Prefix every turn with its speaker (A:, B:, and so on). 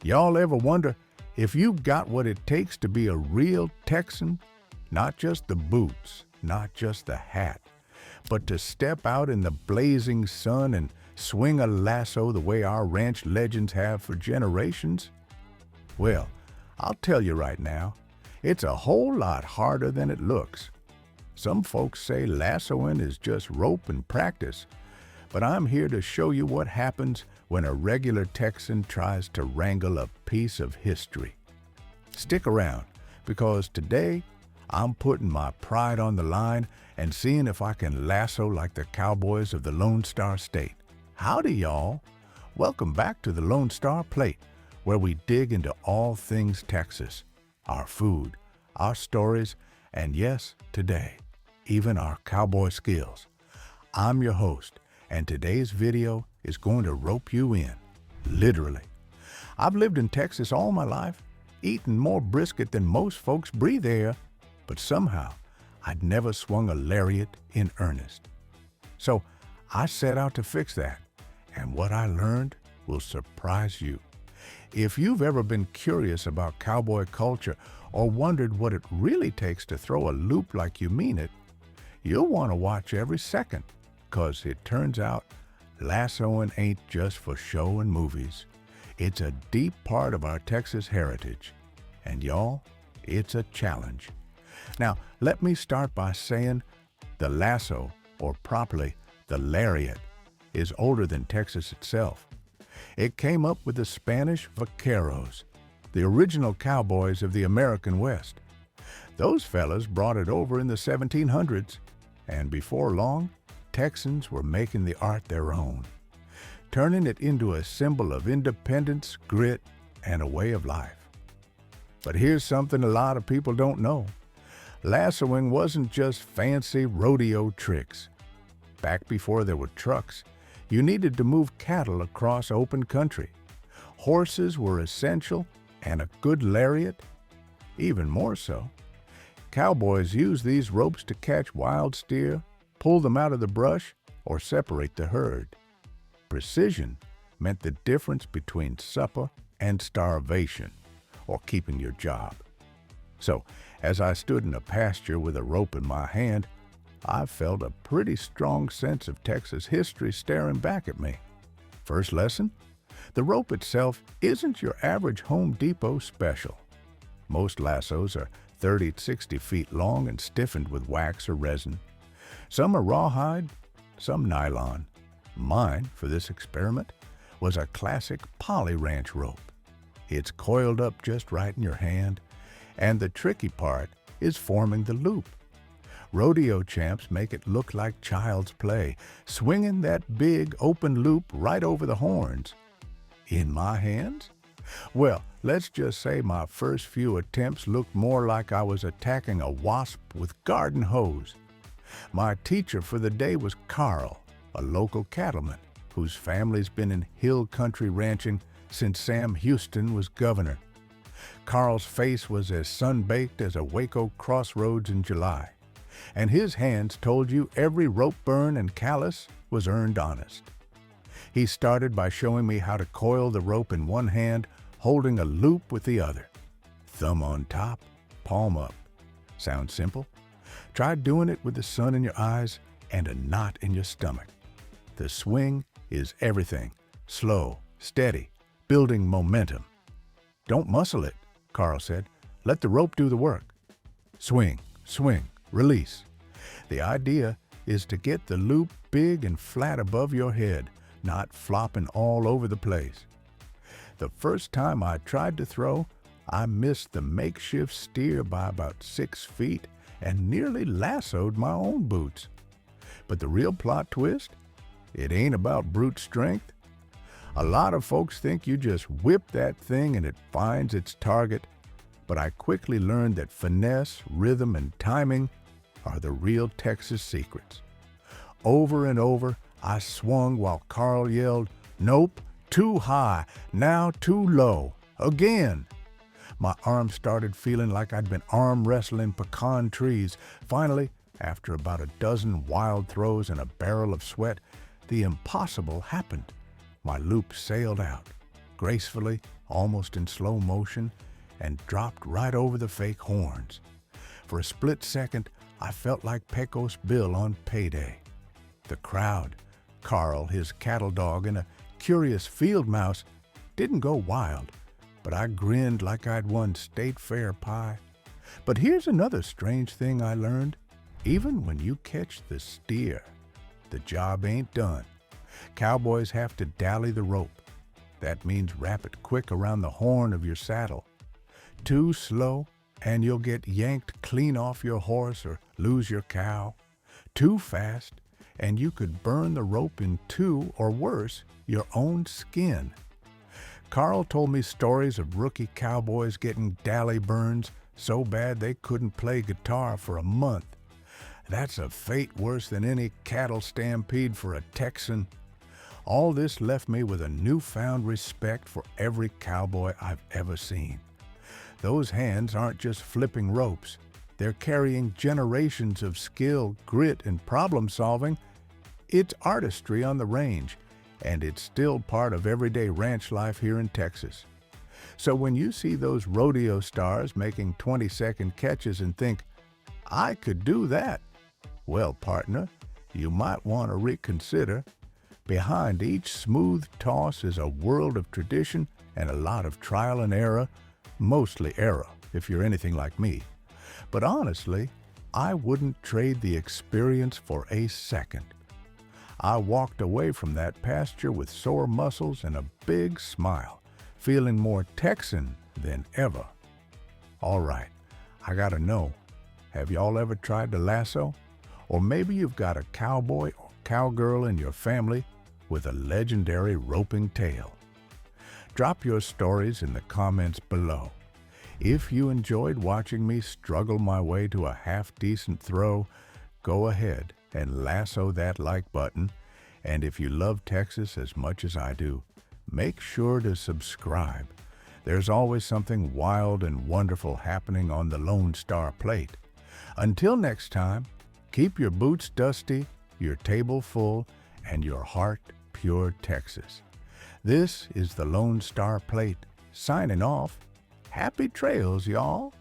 A: Y'all ever wonder if you've got what it takes to be a real Texan? Not just the boots, not just the hat, but to step out in the blazing sun and swing a lasso the way our ranch legends have for generations? Well, I'll tell you right now, it's a whole lot harder than it looks. Some folks say lassoing is just rope and practice, but I'm here to show you what happens when a regular Texan tries to wrangle a piece of history. Stick around, because today I'm putting my pride on the line and seeing if I can lasso like the Cowboys of the Lone Star State. Howdy, y'all. Welcome back to the Lone Star Plate, where we dig into all things Texas, our food, our stories, and yes, today, even our cowboy skills. I'm your host, and today's video is going to rope you in, literally. I've lived in Texas all my life, eaten more brisket than most folks breathe air, but somehow I'd never swung a lariat in earnest. So I set out to fix that, and what I learned will surprise you. If you've ever been curious about cowboy culture or wondered what it really takes to throw a loop like you mean it, you'll want to watch every second, 'cause it turns out lassoing ain't just for show and movies. It's a deep part of our Texas heritage. And y'all, it's a challenge. Now, let me start by saying the lasso, or properly, the lariat, is older than Texas itself. It came up with the Spanish vaqueros, the original cowboys of the American West. Those fellas brought it over in the 1700s, and before long, Texans were making the art their own, turning it into a symbol of independence, grit, and a way of life. But here's something a lot of people don't know. Lassoing wasn't just fancy rodeo tricks. Back before there were trucks, you needed to move cattle across open country. Horses were essential, and a good lariat, even more so. Cowboys used these ropes to catch wild steer, pull them out of the brush, or separate the herd. Precision meant the difference between supper and starvation, or keeping your job. So, as I stood in a pasture with a rope in my hand, I felt a pretty strong sense of Texas history staring back at me. First lesson: the rope itself isn't your average Home Depot special. Most lassos are 30 to 60 feet long and stiffened with wax or resin. Some are rawhide, some nylon. Mine, for this experiment, was a classic poly ranch rope. It's coiled up just right in your hand, and the tricky part is forming the loop. Rodeo champs make it look like child's play, swinging that big open loop right over the horns. In my hands? Well, let's just say my first few attempts looked more like I was attacking a wasp with garden hose. My teacher for the day was Carl, a local cattleman whose family's been in hill country ranching since Sam Houston was governor. Carl's face was as sun-baked as a Waco crossroads in July, and his hands told you every rope burn and callus was earned honest. He started by showing me how to coil the rope in one hand, holding a loop with the other. Thumb on top, palm up. Sounds simple? Try doing it with the sun in your eyes and a knot in your stomach. The swing is everything. Slow, steady, building momentum. Don't muscle it, Carl said. Let the rope do the work. Swing, swing, release. The idea is to get the loop big and flat above your head, not flopping all over the place. The first time I tried to throw, I missed the makeshift steer by about 6 feet and nearly lassoed my own boots. But the real plot twist? It ain't about brute strength. A lot of folks think you just whip that thing and it finds its target, but I quickly learned that finesse, rhythm, and timing are the real Texas secrets. Over and over, I swung while Carl yelled, "Nope, too high, now too low, again." My arms started feeling like I'd been arm wrestling pecan trees. Finally, after about a dozen wild throws and a barrel of sweat, the impossible happened. My loop sailed out, gracefully, almost in slow motion, and dropped right over the fake horns. For a split second, I felt like Pecos Bill on payday. The crowd, Carl, his cattle dog, and a curious field mouse didn't go wild, but I grinned like I'd won state fair pie. But here's another strange thing I learned. Even when you catch the steer, the job ain't done. Cowboys have to dally the rope. That means wrap it quick around the horn of your saddle. Too slow, and you'll get yanked clean off your horse or lose your cow. Too fast, and you could burn the rope in two, or worse, your own skin. Carl told me stories of rookie cowboys getting dally burns so bad they couldn't play guitar for a month. That's a fate worse than any cattle stampede for a Texan. All this left me with a newfound respect for every cowboy I've ever seen. Those hands aren't just flipping ropes. They're carrying generations of skill, grit, and problem solving. It's artistry on the range, and it's still part of everyday ranch life here in Texas. So when you see those rodeo stars making 20-second catches and think, I could do that, well, partner, you might want to reconsider. Behind each smooth toss is a world of tradition and a lot of trial and error, mostly error, if you're anything like me. But honestly, I wouldn't trade the experience for a second. I walked away from that pasture with sore muscles and a big smile, feeling more Texan than ever. All right, I gotta know, have y'all ever tried the lasso? Or maybe you've got a cowboy or cowgirl in your family with a legendary roping tale. Drop your stories in the comments below. If you enjoyed watching me struggle my way to a half-decent throw, go ahead and lasso that like button. And if you love Texas as much as I do, make sure to subscribe. There's always something wild and wonderful happening on the Lone Star Plate. Until next time, keep your boots dusty, your table full, and your heart pure Texas. This is the Lone Star Plate, signing off. Happy trails, y'all.